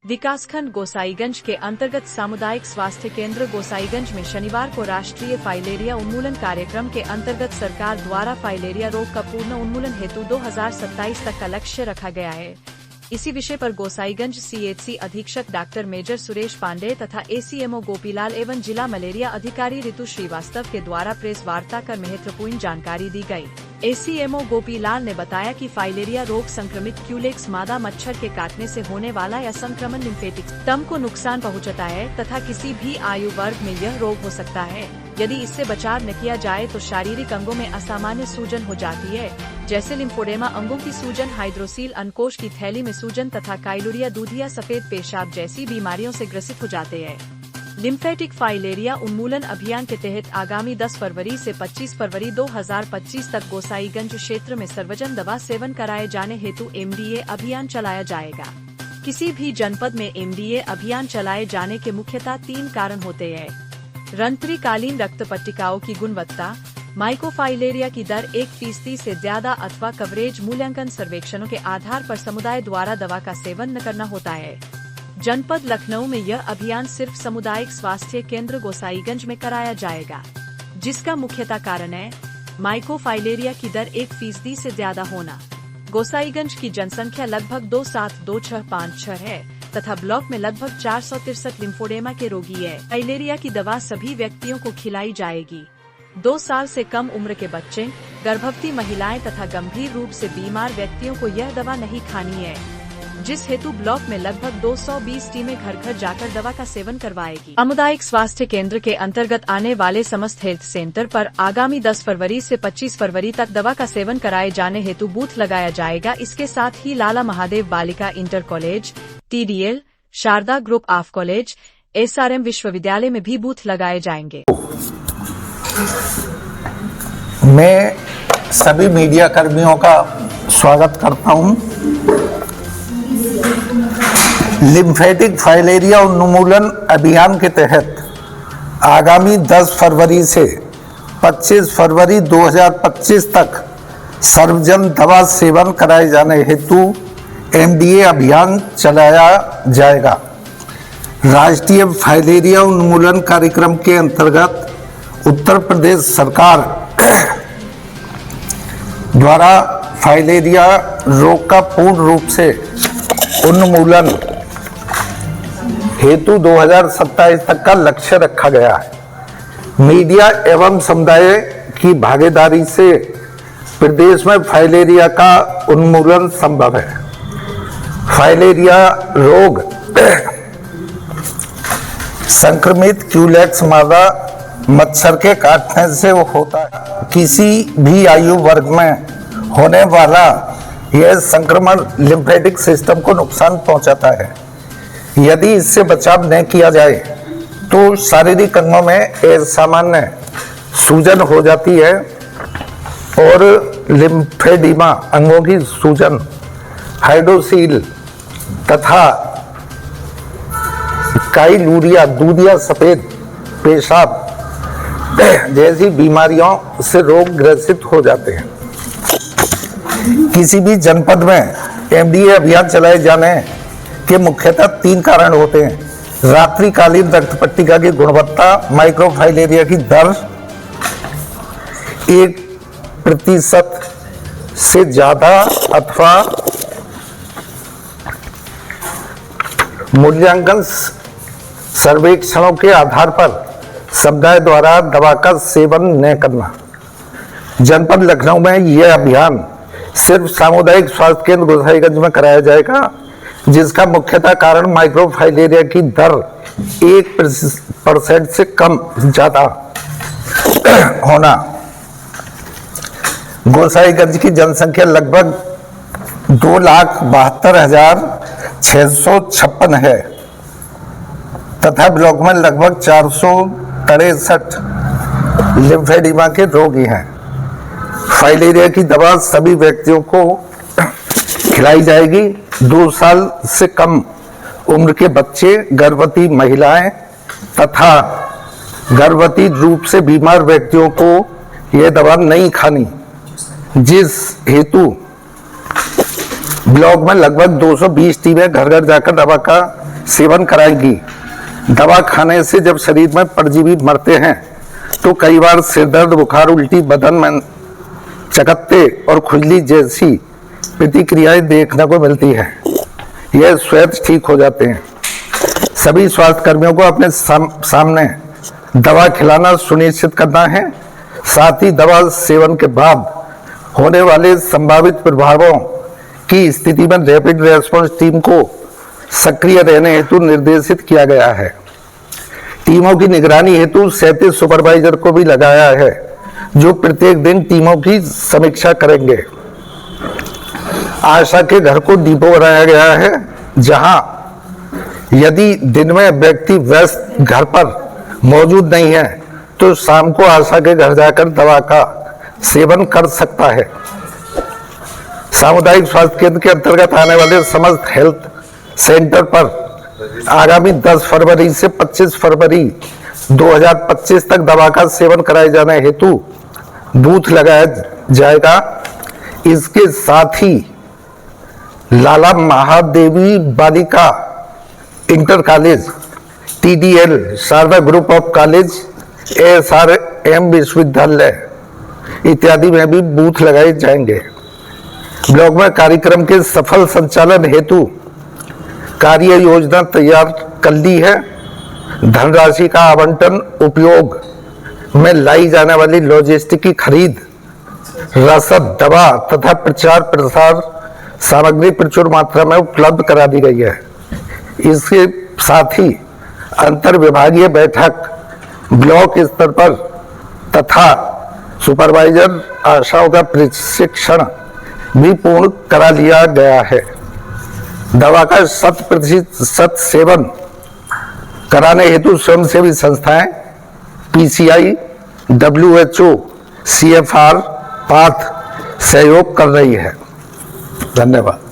विकासखंड गोसाईगंज के अंतर्गत सामुदायिक स्वास्थ्य केंद्र गोसाईगंज में शनिवार को राष्ट्रीय फाइलेरिया उन्मूलन कार्यक्रम के अंतर्गत सरकार द्वारा फाइलेरिया रोग का पूर्ण उन्मूलन हेतु 2027 तक का लक्ष्य रखा गया है। इसी विषय पर गोसाईगंज सीएचसी अधीक्षक डॉक्टर मेजर सुरेश पांडे तथा एसीएमओ गोपीलाल एवं जिला मलेरिया अधिकारी ऋतु श्रीवास्तव के द्वारा प्रेस वार्ता कर महत्वपूर्ण जानकारी दी गई। एसीएमओ गोपीलाल ने बताया कि फाइलेरिया रोग संक्रमित क्यूलेक्स मादा मच्छर के काटने से होने वाला या संक्रमण लिम्फेटिक सिस्टम को नुकसान पहुंचाता है तथा किसी भी आयु वर्ग में यह रोग हो सकता है। यदि इससे बचाव न किया जाए तो शारीरिक अंगों में असामान्य सूजन हो जाती है, जैसे लिम्फोडेमा अंगों की सूजन, हाइड्रोसील अंकोश की थैली में सूजन तथा काइलुरिया, दूधिया, सफेद पेशाब जैसी बीमारियों से ग्रसित हो जाते हैं। लिम्फेटिक फाइलेरिया उन्मूलन अभियान के तहत आगामी 10 फरवरी से 25 फरवरी 2025 तक गोसाईगंज क्षेत्र में सर्वजन दवा सेवन कराए जाने हेतु एमडीए अभियान चलाया जाएगा। किसी भी जनपद में एमडीए अभियान चलाए जाने के मुख्यतः 3 कारण होते हैं: रंध्रकालीन रक्त पट्टिकाओं की गुणवत्ता, माइकोफाइलेरिया की दर 1% से ज्यादा अथवा कवरेज मूल्यांकन सर्वेक्षणों के आधार पर समुदाय द्वारा दवा का सेवन न करना होता है। जनपद लखनऊ में यह अभियान सिर्फ सामुदायिक स्वास्थ्य केंद्र गोसाईगंज में कराया जाएगा, जिसका मुख्यतः कारण है माइकोफाइलेरिया की दर 1% से ज्यादा होना। गोसाईगंज की जनसंख्या लगभग 272656 है तथा ब्लॉक में लगभग 463 लिम्फोडेमा के रोगी है। फाइलेरिया की दवा सभी व्यक्तियों को खिलाई जाएगी। 2 साल से कम उम्र के बच्चे, गर्भवती महिलाएं तथा गंभीर रूप से बीमार व्यक्तियों को यह दवा नहीं खानी है, जिस हेतु ब्लॉक में लगभग 220 टीमें घर घर जाकर दवा का सेवन करवाएगी। सामुदायिक स्वास्थ्य केंद्र के अंतर्गत आने वाले समस्त हेल्थ सेंटर पर आगामी 10 फरवरी से 25 फरवरी तक दवा का सेवन कराए जाने हेतु बूथ लगाया जाएगा। इसके साथ ही Lala Mahadev Balika inter college, TDL, Sharda group of college, SRM विश्वविद्यालय में भी बूथ लगाए जाएंगे। मैं सभी मीडिया कर्मियों का स्वागत करता हूं। लिम्फेटिक फाइलेरिया उन्मूलन अभियान के तहत आगामी 10 फरवरी से 25 फरवरी 2025 तक सर्वजन दवा सेवन कराए जाने हेतु एमडीए अभियान चलाया जाएगा। राष्ट्रीय फाइलेरिया उन्मूलन कार्यक्रम के अंतर्गत उत्तर प्रदेश सरकार द्वारा फाइलेरिया रोग का पूर्ण रूप से उन्मूलन हेतु 2027 तक का लक्ष्य रखा गया है। मीडिया एवं समुदाय की भागीदारी से प्रदेश में फाइलेरिया का उन्मूलन संभव है। फाइलेरिया रोग संक्रमित क्यूलेक्स मादा मच्छर के काटने से होता है। किसी भी आयु वर्ग में होने वाला यह संक्रमण लिम्फेटिक सिस्टम को नुकसान पहुंचाता है। यदि इससे बचाव न किया जाए तो शारीरिक अंगों में असामान्य सूजन हो जाती है और लिम्फेडिमा अंगों की सूजन, हाइड्रोसील तथा काइलुरिया, दूधिया, सफेद पेशाब जैसी बीमारियों से रोग ग्रसित हो जाते हैं। किसी भी जनपद में एमडीए अभियान चलाए जाने के मुख्यतः 3 कारण होते हैं: रात्रिकालीन रक्त पट्टिका की गुणवत्ता, माइक्रोफाइलेरिया की दर 1% से ज्यादा अथवा मूल्यांकन सर्वेक्षणों के आधार पर समुदाय द्वारा दवा का सेवन न करना। जनपद लखनऊ में यह अभियान सिर्फ सामुदायिक स्वास्थ्य केंद्र गोसाईगंज में कराया जाएगा, जिसका मुख्यतः कारण माइक्रोफाइलेरिया की दर 1% से कम ज्यादा होना। गोसाईगंज की जनसंख्या लगभग 2,72,656 है तथा ब्लॉक में लगभग 463 लिम्फेडिमा के रोगी हैं। फाइलेरिया की दवा सभी व्यक्तियों को खिलाई जाएगी। 2 साल से कम उम्र के बच्चे, गर्भवती महिलाएं तथा गर्भवती रूप से बीमार व्यक्तियों को यह दवा नहीं खानी, जिस हेतु ब्लॉक में लगभग 220 टीमें घर घर जाकर दवा का सेवन कराएंगी। दवा खाने से जब शरीर में परजीवी मरते हैं तो कई बार सिर दर्द, बुखार, उल्टी, बदन में चकत्ते और खुजली जैसी प्रतिक्रियाएं देखने को मिलती हैं। यह स्वयं ठीक हो जाते हैं। सभी स्वास्थ्य कर्मियों को अपने सामने दवा खिलाना सुनिश्चित करना है। साथ ही दवा सेवन के बाद होने वाले संभावित प्रभावों की स्थिति में रैपिड रेस्पॉन्स टीम को सक्रिय रहने हेतु निर्देशित किया गया है। टीमों की निगरानी हेतु 37 सुपरवाइजर को भी लगाया है, जो प्रत्येक दिन टीमों की समीक्षा करेंगे। आशा के घर को डिपो बनाया गया है, जहां यदि दिन में व्यक्ति व्यस्त घर पर मौजूद नहीं है तो शाम को आशा के घर जाकर दवा का सेवन कर सकता है। सामुदायिक स्वास्थ्य केंद्र के अंतर्गत आने वाले समस्त हेल्थ सेंटर पर आगामी 10 फरवरी से 25 फरवरी 2025 तक दवा का सेवन कराए जाने हेतु बूथ लगाया जाएगा। इसके साथ ही Lala Mahadevi Balika inter college, TDL, Sharda group of college, SRM विश्वविद्यालय इत्यादि में भी बूथ लगाए जाएंगे। ब्लॉक में कार्यक्रम के सफल संचालन हेतु कार्य योजना तैयार कर ली है। धनराशि का आवंटन, उपयोग में लाई जाने वाली लॉजिस्टिक की खरीद, रसद, दवा तथा प्रचार प्रसार सामग्री प्रचुर मात्रा में उपलब्ध करा दी गई है। इसके साथ ही अंतर विभागीय बैठक ब्लॉक स्तर पर तथा सुपरवाइजर आशाओं का प्रशिक्षण भी पूर्ण करा लिया गया है। दवा का 100% सेवन कराने हेतु स्वयंसेवी संस्थाएं PCI, WHO, CFR, पाथ सहयोग कर रही है। धन्यवाद।